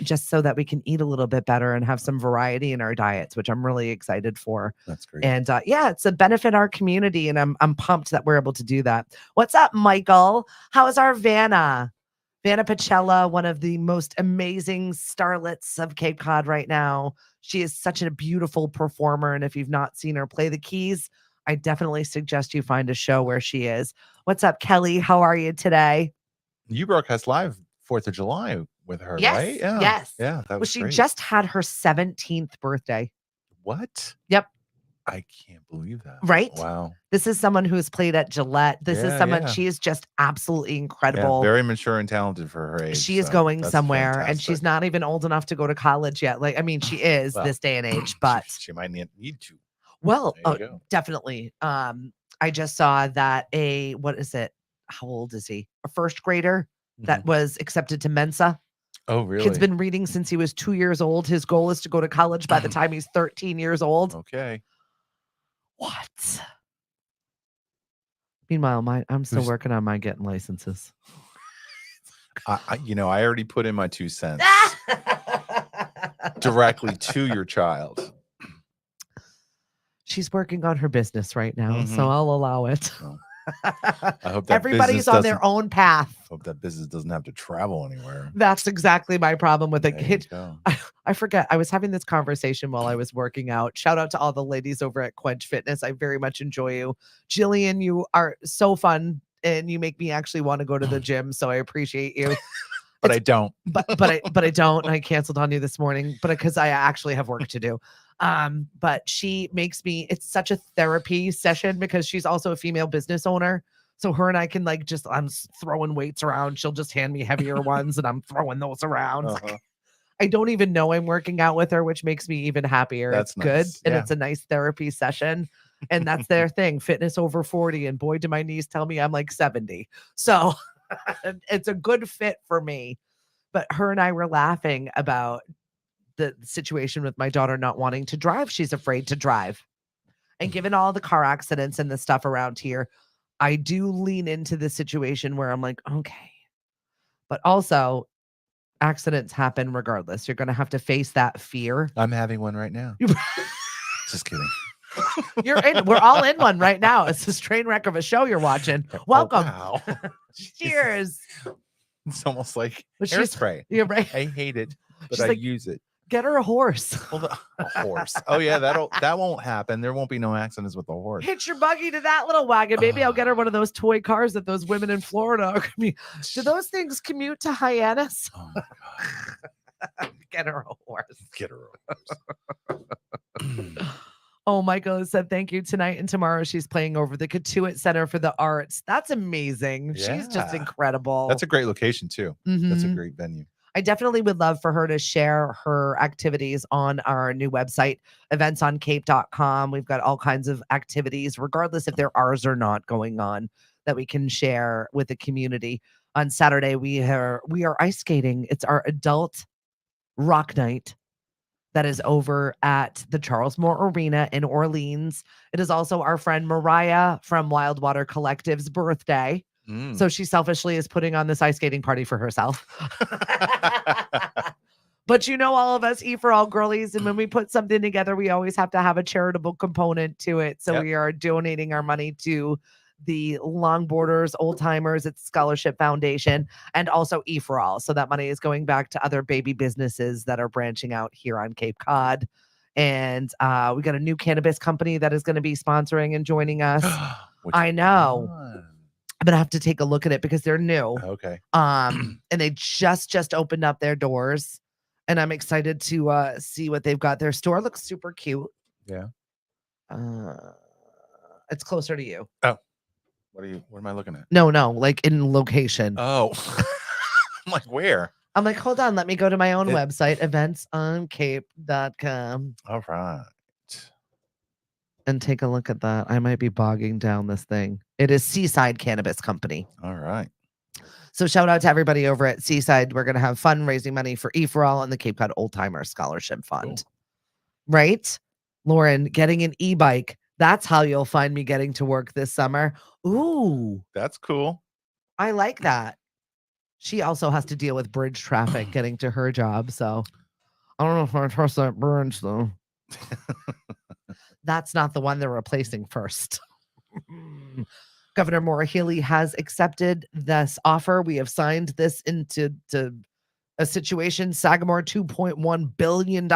just so that we can eat a little bit better and have some variety in our diets, which I'm really excited for. That's great. And yeah, it's a benefit our community, and I'm pumped that we're able to do that. What's up, Michael? How is our Vanna Pachella, one of the most amazing starlets of Cape Cod right now? She is such a beautiful performer, and if you've not seen her play the keys, I definitely suggest you find a show where she is. What's up, Kelly? How are you today? You broadcast live 4th of July with her, right? Yeah. Yes. Yeah. That was she great. just had her 17th birthday. What? Yep. I can't believe that. Right? Wow. This is someone who's played at Gillette. This is someone, yeah. she is just absolutely incredible. Yeah, very mature and talented for her age. She is going somewhere, and fantastic. she's not even old enough to go to college yet. Like, I mean, she is Well, this day and age, but she might need to. well, There you go. definitely. I just saw that what is it? How old is he? A first grader that was accepted to Mensa. Oh, really? Kid's been reading since he was 2 years old. His goal is to go to college by the time he's 13 years old. Okay. What? Meanwhile, I'm still working on my getting licenses. I already put in my 2 cents directly to your child. She's working on her business right now, so I'll allow it. Oh. I hope that everybody's on their own path. Hope that business doesn't have to travel anywhere. That's exactly my problem with it. There you go. I forget. I was having this conversation while I was working out. Shout out to all the ladies over at Quench Fitness. I very much enjoy you. Jillian, you are so fun, and you make me actually want to go to the gym, so I appreciate you. But I don't. But I don't. I canceled on you this morning, but because I actually have work to do. But she makes me, it's such a therapy session because she's also a female business owner. So her and I can I'm throwing weights around. She'll just hand me heavier ones and I'm throwing those around. I don't even know I'm working out with her, which makes me even happier. That's it's good. nice. And Yeah. it's a nice therapy session. And that's their thing. Fitness over 40. And boy, do my knees tell me I'm like 70. So it's a good fit for me. But her and I were laughing about the situation with my daughter not wanting to drive. She's afraid to drive. And given all the car accidents and the stuff around here, I do lean into the situation where I'm like, okay. But also, accidents happen regardless. You're going to have to face that fear. I'm having one right now. Just kidding. We're all in one right now. It's this train wreck of a show you're watching. Welcome. Oh, wow. Cheers. It's almost like But she's- hairspray. You're right. I hate it, but She's I like, use it. Get her a horse. Well, a horse. Oh yeah, that won't happen. There won't be no accidents with the horse. Hitch your buggy to that little wagon. Maybe I'll get her one of those toy cars that those women in Florida are commuting. Do those things commute to Hyannis? Oh my God. Get her a horse. Get her a horse. Oh, Michael has said thank you tonight and tomorrow. She's playing over the Katuitt Center for the Arts. That's amazing. She's just Yeah. incredible. That's a great location too. That's a Mhm. great venue. I definitely would love for her to share her activities on our new website, eventsoncape.com. We've got all kinds of activities, regardless if they're ours or not, going on that we can share with the community. On Saturday, we are ice skating. It's our adult rock night that is over at the Charles Moore Arena in Orleans. It is also our friend Mariah from Wildwater Collective's birthday. So she selfishly is putting on this ice skating party for herself. But all of us eat for all girlies. And when we put something together, we always have to have a charitable component to it. So we are donating our money to the Longboarders, Old Timers, its Scholarship Foundation, and also E for All. So that money is going back to other baby businesses that are branching out here on Cape Cod. And we got a new cannabis company that is going to be sponsoring and joining us. I know. Fun. I'm gonna have to take a look at it because they're new. Okay. And they just opened up their doors, and I'm excited to see what they've got. Their store looks super cute. Yeah. It's closer to you. Oh. What am I looking at? No, like in location. Oh. I'm like, where? I'm like, hold on, let me go to my own website, eventsoncape.com. All right. And take a look at that. I might be bogging down this thing. It is Seaside Cannabis Company. All right. So shout out to everybody over at Seaside. We're going to have fun raising money for E4All and the Cape Cod Old Timer Scholarship Fund. Cool. Right? Lauren, getting an e-bike. That's how you'll find me getting to work this summer. Ooh. That's cool. I like that. She also has to deal with bridge traffic getting to her job. So I don't know if I trust that bridge, though. That's not the one they're replacing first. Governor Maura Healey has accepted this offer. We have signed this into a situation. Sagamore, $2.1 billion.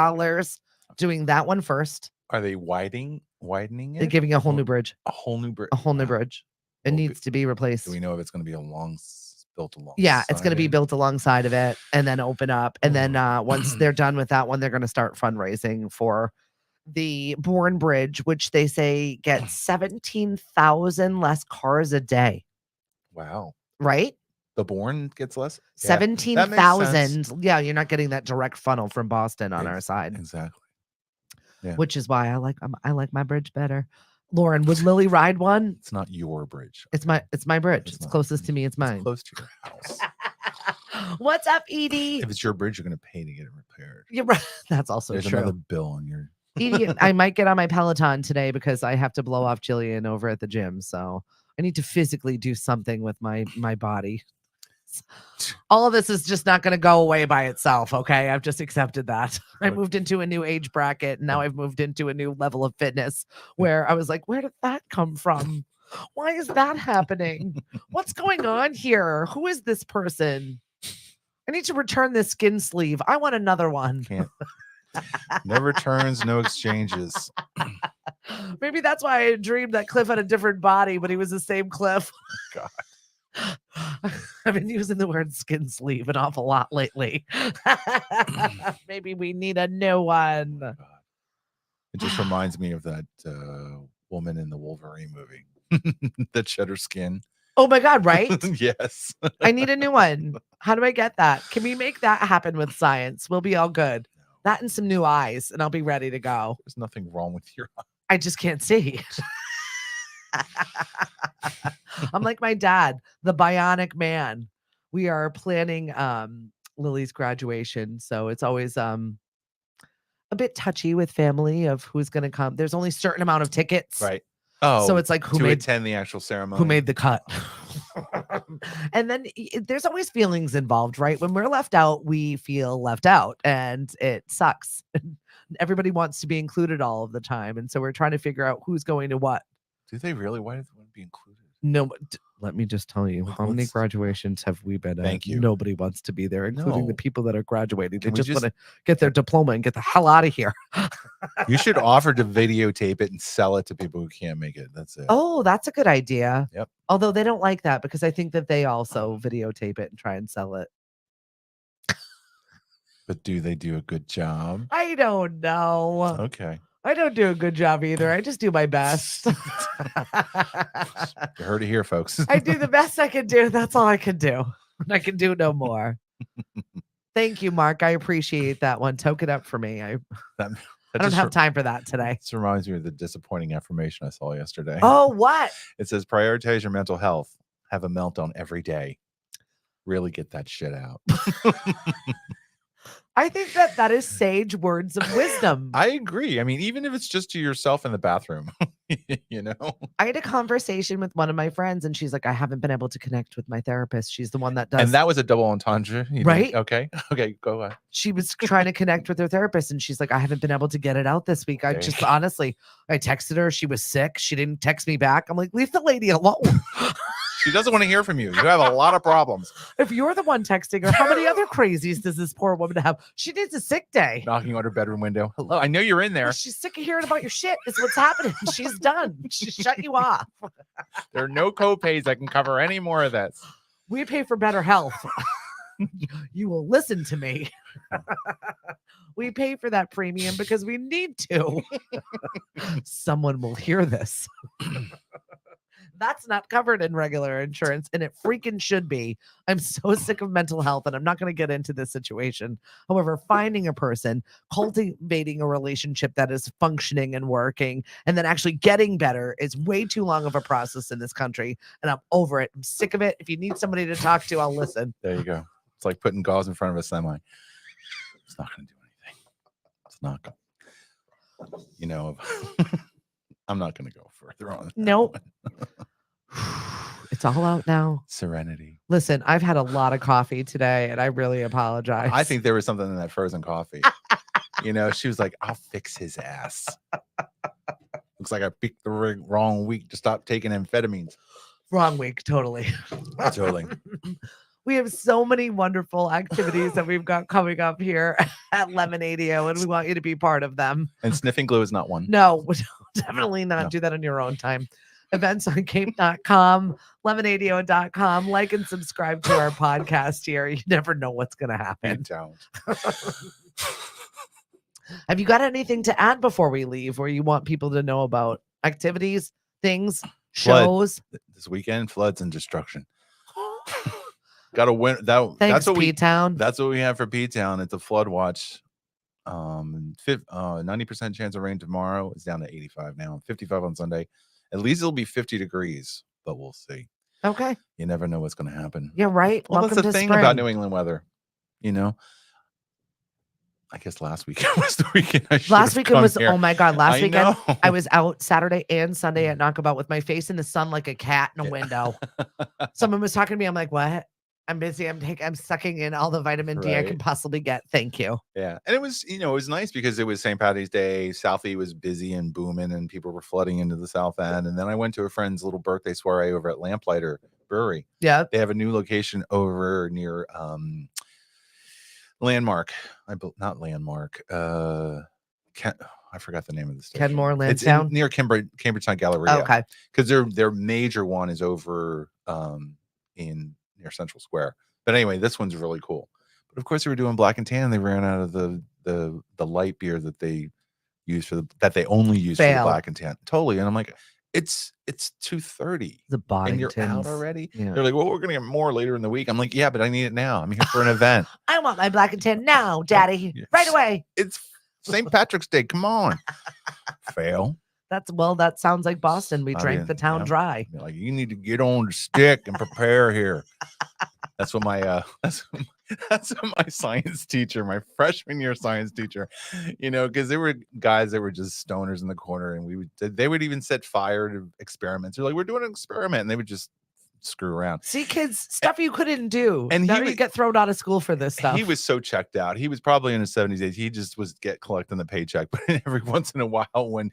Doing that one first. Are they widening it? They're giving a whole new bridge. A whole new bridge. A whole new bridge. It needs to be replaced. Do we know if it's going to be built along? Yeah, it's going to be built alongside of it and then open up. And then once they're done with that one, they're going to start fundraising for the Bourne Bridge, which they say gets 17,000 less cars a day. Wow. Right? The Bourne gets less? 17,000. Yeah, you're not getting that direct funnel from Boston on our side. Exactly. Yeah. Which is why I like my bridge better. Lauren, would Lily ride one? It's not your bridge. It's my bridge. It's not. closest to me. It's mine. It's close to your house. What's up, Edie? If it's your bridge, you're going to pay to get it repaired. You're right. That's also There's true. another bill on your. Edie, I might get on my Peloton today because I have to blow off Jillian over at the gym. So I need to physically do something with my body. All of this is just not going to go away by itself. Okay. I've just accepted that. I moved into a new age bracket. And now I've moved into a new level of fitness where I was like, where did that come from? Why is that happening? What's going on here? Who is this person? I need to return this skin sleeve. I want another one. Can't. No returns, no exchanges. Maybe that's why I dreamed that Cliff had a different body, but he was the same Cliff. God. I've been using the word skin sleeve an awful lot lately. Maybe we need a new one. God. It just reminds me of that woman in the Wolverine movie that shed her skin. Oh my God, right? Yes. I need a new one. How do I get that? Can we make that happen with science? We'll be all good. That and some new eyes, and I'll be ready to go. There's nothing wrong with your eye. I just can't see. I'm like my dad, the bionic man. We are planning Lily's graduation, so it's always a bit touchy with family of who's going to come. There's only a certain amount of tickets, Right. Oh, so it's like to attend the actual ceremony. Who made the cut? And then there's always feelings involved, right? When we're left out, we feel left out, and it sucks. Everybody wants to be included all of the time, and so we're trying to figure out who's going to what. Do they really? Why do they want to be included? No, let me just tell you, how many graduations have we been at? Thank you. Nobody wants to be there, including the people that are graduating. They Can we just want to get their diploma and get the hell out of here. You should offer to videotape it and sell it to people who can't make it. That's it. Oh, that's a good idea. Yep. Although they don't like that because I think that they also videotape it and try and sell it. But do they do a good job? I don't know. Okay. I don't do a good job either. I just do my best. You heard it here, folks. I do the best I can do. That's all I can do. I can do no more. Thank you, Mark. I appreciate that one. Toke it up for me. I don't have time for that today. This reminds me of the disappointing affirmation I saw yesterday. Oh, what? It says, prioritize your mental health. Have a meltdown every day. Really get that shit out. I think that is sage words of wisdom. I agree. I mean, even if it's just to yourself in the bathroom, you know? I had a conversation with one of my friends, and she's like, I haven't been able to connect with my therapist. She's the one that does. And that was a double entendre. Right? Okay. Okay, go ahead. She was trying to connect with her therapist, and she's like, I haven't been able to get it out this week. I just honestly, I texted her. She was sick. She didn't text me back. I'm like, leave the lady alone. She doesn't want to hear from you. You have a lot of problems. If you're the one texting her, how many other crazies does this poor woman have? She needs a sick day. Knocking on her bedroom window. Hello, I know you're in there. She's sick of hearing about your shit. Is what's happening. She's done. She shut you off. There are no co-pays that can cover any more of this. We pay for better health. You will listen to me. We pay for that premium because we need to. Someone will hear this. That's not covered in regular insurance, and it freaking should be. I'm so sick of mental health, and I'm not going to get into this situation. However, finding a person, cultivating a relationship that is functioning and working, and then actually getting better is way too long of a process in this country, and I'm over it. I'm sick of it. If you need somebody to talk to, I'll listen. There you go. It's like putting gauze in front of a semi. It's not going to do anything. It's not going. You know, I'm not going to go further on. Nope. It's all out now. Serenity. Listen, I've had a lot of coffee today, and I really apologize. I think there was something in that frozen coffee. You know, she was like, I'll fix his ass. Looks like I picked the wrong week to stop taking amphetamines. Wrong week, totally. Totally. We have so many wonderful activities that we've got coming up here at Lemon 80, and we want you to be part of them. And sniffing glue is not one. No, definitely not. No. Do that on your own time. Events on cape.com, lemon80.com. Like and subscribe to our podcast here. You never know what's going to You happen. don't. Have you got anything to add before we leave where you want people to know about activities, things, Flood. shows? This weekend, floods and destruction. Got to win. Thanks, that's what we. P-Town. That's what we have for P-Town. It's a flood watch. 90% chance of rain tomorrow. It's down to 85 now. 55 on Sunday. At least it'll be 50 degrees, but we'll see. Okay. You never know what's going to happen. Yeah, right. Well, Welcome that's the to thing spring. about New England weather. You know, I guess last weekend was the weekend. Last weekend was, oh my God, last I weekend know. I was out Saturday and Sunday at Knockabout with my face in the sun like a cat in a window. Someone was talking to me. I'm like, what? I'm busy. I'm sucking in all the vitamin D I can Right. possibly get. Thank you. Yeah. And it was, you know, it was nice because it was St. Patty's Day. Southie was busy and booming and people were flooding into the South End. And then I went to a friend's little birthday soiree over at Lamplighter Brewery. Yeah. They have a new location over near Landmark. Not Landmark. I forgot the name of the station. Kenmore, It's Lansdowne. near Cambridgetown Galleria. Okay. Because their major one is over in near Central Square. But anyway, this one's really cool. But of course, they were doing black and tan. They ran out of the light beer that they use that they only use for the Fail. black and tan. Totally. And I'm like, it's 2:30 The and you're out Boddingtons. already. Yeah. They're like, well, we're gonna get more later in the week. I'm like, yeah, but I need it now. I'm here for an event. I want my black and tan now, Daddy. Yes. Right away. It's St. Patrick's Day. Come on. Fail. That sounds like Boston. We I drank mean, the town yeah. dry. You're like, you need to get on the stick and prepare here. That's what my that's what my science teacher, my freshman year science teacher, you know, because there were guys that were just stoners in the corner, and they would even set fire to experiments. They're like, we're doing an experiment, and they would just screw around. See, kids, stuff you couldn't do. and now he you was- get thrown out of school for this stuff. He was so checked out. He was probably in his 70s, 80s. He just was collecting the paycheck. But every once in a while, when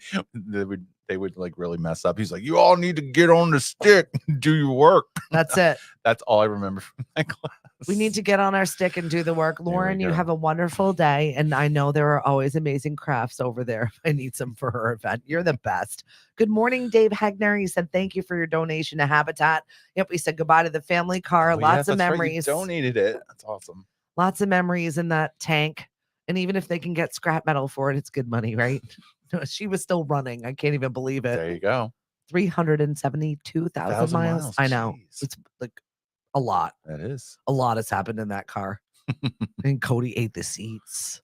they would like really mess up, he's like, you all need to get on the stick and do your work. That's it. That's all I remember from that class. We need to get on our stick and do the work. we Lauren, you go. have a wonderful day. And I know there are always amazing crafts over there. If I need some for her event. You're the best. Good morning, Dave Hegner. He said, thank you for your donation to Habitat. Yep, we said goodbye to the family car. Oh, Lots yeah, of that's right, you memories. donated it. That's awesome. Lots of memories in that tank. And even if they can get scrap metal for it, it's good money, right? She was still running. I can't even believe it. There you go. 372,000 1,000 miles. miles. I know. Jeez. It's like a lot. That is. A lot has happened in that car. And Cody ate the seats.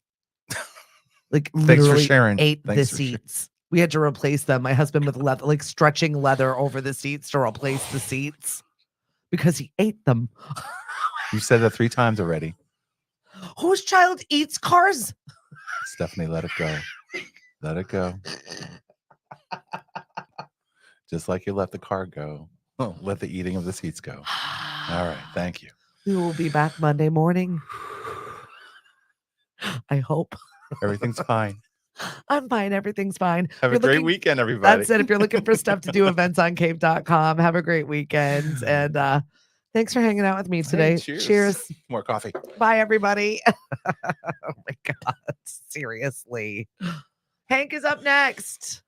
Like Thanks for literally sharing. ate Thanks the for sharing. seats. We had to replace them. My husband with leather, like stretching leather over the seats to replace the seats because he ate them. You said that 3 times already. Whose child eats cars? Stephanie, let it go. Let it go. Just like you let the car go. Let the eating of the seats go. All right. Thank you. We will be back Monday morning. I hope. Everything's fine. I'm fine. Everything's fine. Have You're a great looking- weekend, everybody. That's it. If you're looking for stuff to do, events on cape.com. Have a great weekend. And thanks for hanging out with me Hey, today. cheers. More coffee. Bye, everybody. Oh my God. Seriously. Hank is up next.